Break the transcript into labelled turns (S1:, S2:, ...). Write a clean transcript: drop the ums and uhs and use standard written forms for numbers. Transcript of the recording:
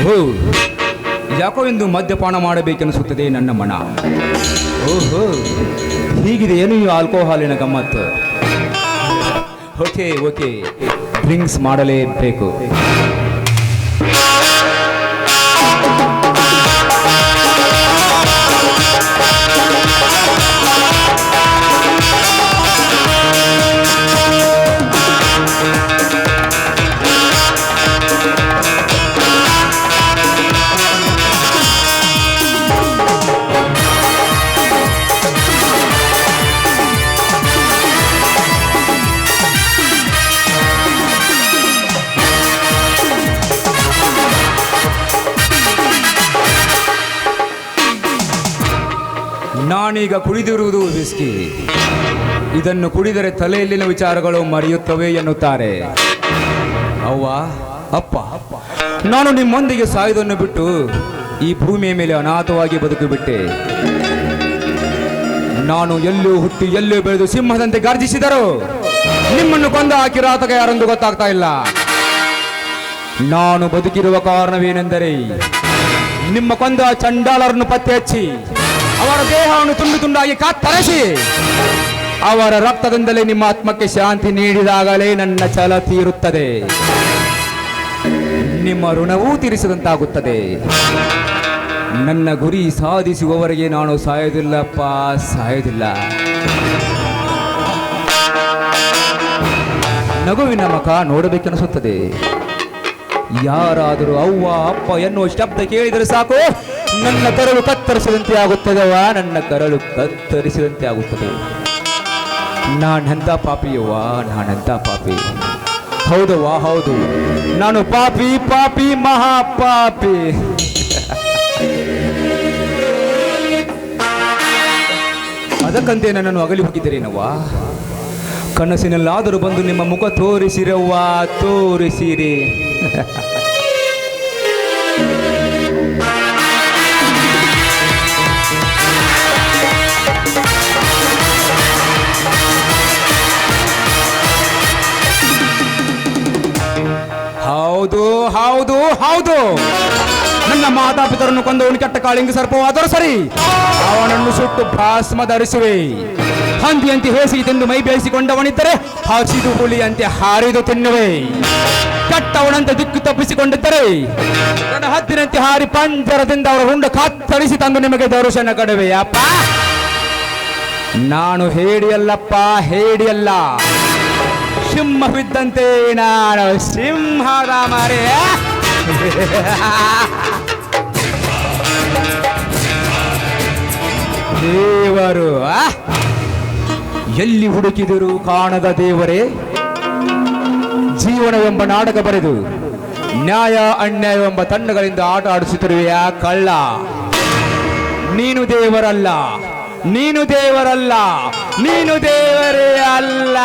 S1: ಓ ಯಾಕೋ ಎಂದು ಮದ್ಯಪಾನ ಮಾಡಬೇಕೆನಿಸುತ್ತದೆ ನನ್ನ ಮನ. ಓಹೋ ಹೀಗಿದೆ ಏನು ಈ ಆಲ್ಕೋಹಾಲಿನ ಗಮ್ಮತ್ತು. ಓಕೆ ಓಕೆ ಡ್ರಿಂಕ್ಸ್ ಮಾಡಲೇಬೇಕು. ನಾನೀಗ ಕುಡಿದಿರುವುದು ವಿಸ್ಕಿ. ಇದನ್ನು ಕುಡಿದರೆ ತಲೆಯಲ್ಲಿನ ವಿಚಾರಗಳು ಮರೆಯುತ್ತವೆ ಎನ್ನುತ್ತಾರೆ. ಅವ್ವ ಅಪ್ಪ, ನಾನು ನಿಮ್ಮೊಂದಿಗೆ ಸಾಯುವುದನ್ನು ಬಿಟ್ಟು ಈ ಭೂಮಿಯ ಮೇಲೆ ಅನಾಥವಾಗಿ ಬದುಕಿಬಿಟ್ಟೆ. ನಾನು ಎಲ್ಲೂ ಹುಟ್ಟಿ ಎಲ್ಲೂ ಬೆಳೆದು ಸಿಂಹದಂತೆ ಗರ್ಜಿಸಿದರು ನಿಮ್ಮನ್ನು ಕೊಂದ ಕಿರಾತಕ ಯಾರೆಂದು ಗೊತ್ತಾಗ್ತಾ ಇಲ್ಲ. ನಾನು ಬದುಕಿರುವ ಕಾರಣವೇನೆಂದರೆ ನಿಮ್ಮ ಕೊಂದ ಚಂಡಾಲರನ್ನು ಪತ್ತೆ ಹಚ್ಚಿ ಅವರ ದೇಹವನ್ನು ತುಂಡು ತುಂಡಾಗಿ ಕತ್ತರಿಸಿ ಅವರ ರಕ್ತದಿಂದಲೇ ನಿಮ್ಮ ಆತ್ಮಕ್ಕೆ ಶಾಂತಿ ನೀಡಿದಾಗಲೇ ನನ್ನ ಛಲ ತೀರುತ್ತದೆ, ನಿಮ್ಮ ಋಣವೂ ತೀರಿಸಿದಂತಾಗುತ್ತದೆ. ನನ್ನ ಗುರಿ ಸಾಧಿಸುವವರೆಗೆ ನಾನು ಸಾಯೋದಿಲ್ಲಪ್ಪ, ಸಾಯೋದಿಲ್ಲ. ನಗುವಿನ ಮುಖ ನೋಡಬೇಕೆನಿಸುತ್ತದೆ. ಯಾರಾದರೂ ಅವ್ವ ಅಪ್ಪ ಎನ್ನುವ ಶಬ್ದ ಕೇಳಿದರೆ ಸಾಕು ನನ್ನ ಕರಳು ಕತ್ತರಿಸಿದಂತೆ ಆಗುತ್ತದವ, ನನ್ನ ಕರಳು ಕತ್ತರಿಸಿದಂತೆ ಆಗುತ್ತದೆ. ನಾನೆಂಥ ಪಾಪಿಯವ್ವ, ನಾನೆಂಥ ಪಾಪಿ. ಹೌದವ್ವ ಹೌದು, ನಾನು ಪಾಪಿ ಪಾಪಿ ಮಹಾಪಾಪಿ. ಅದಕ್ಕಂತೆ ನನ್ನನ್ನು ಅಗಲಿ ಹೋಗಿದ್ದೀರೇನವ್ವ. ಕನಸಿನಲ್ಲಾದರೂ ಬಂದು ನಿಮ್ಮ ಮುಖ ತೋರಿಸಿರವ್ವ, ತೋರಿಸಿರಿ. ಹೌದು ಹೌದು ಹೌದು, ನನ್ನ ಮಾತಾಪಿತರನ್ನು ಕೊಂದವನು ಕೆಟ್ಟ ಕಾಳಿಂಗ ಸರ್ಪವಾದರೂ ಸರಿ, ಅವನನ್ನು ಸುಟ್ಟು ಭಸ್ಮ ಧರಿಸುವೆ. ಹಂದಿಯಂತೆ ಹೇಸಿಗೆ ತಿಂದು ಮೈ ಬೇಯಿಸಿಕೊಂಡವನಿದ್ದರೆ ಹಸಿದು ಹುಲಿಯಂತೆ ಹಾರಿದು ತಿನ್ನುವೆ. ಕೆಟ್ಟವನಂತೆ ದಿಕ್ಕು ತಪ್ಪಿಸಿಕೊಂಡಿದ್ದರೆ ನನ್ನ ಹದ್ದಿನಂತೆ ಹಾರಿ ಪಂಜರದಿಂದ ಅವರ ಹುಂಡ ಕತ್ತರಿಸಿ ತಂದು ನಿಮಗೆ ದರ್ಶನ ಕಡುವೆ. ಅಪ್ಪ ನಾನು ಹೇಡಿಯಲ್ಲಪ್ಪ, ಹೇಡಿಯಲ್ಲ, ಸಿಂಹವಿದ್ದಂತೆ ನಾನು ಸಿಂಹದ ಮರೆ. ದೇವರು ಎಲ್ಲಿ ಹುಡುಕಿದರೂ ಕಾಣದ ದೇವರೇ, ಜೀವನವೆಂಬ ನಾಟಕ ಬರೆದು ನ್ಯಾಯ ಅನ್ಯಾಯವೆಂಬ ತಂಡಗಳಿಂದ ಆಟ ಆಡಿಸುತ್ತಿರುವೆಯ ಕಳ್ಳ. ನೀನು ದೇವರಲ್ಲ, ನೀನು ದೇವರಲ್ಲ, ನೀನು ದೇವರೇ ಅಲ್ಲ.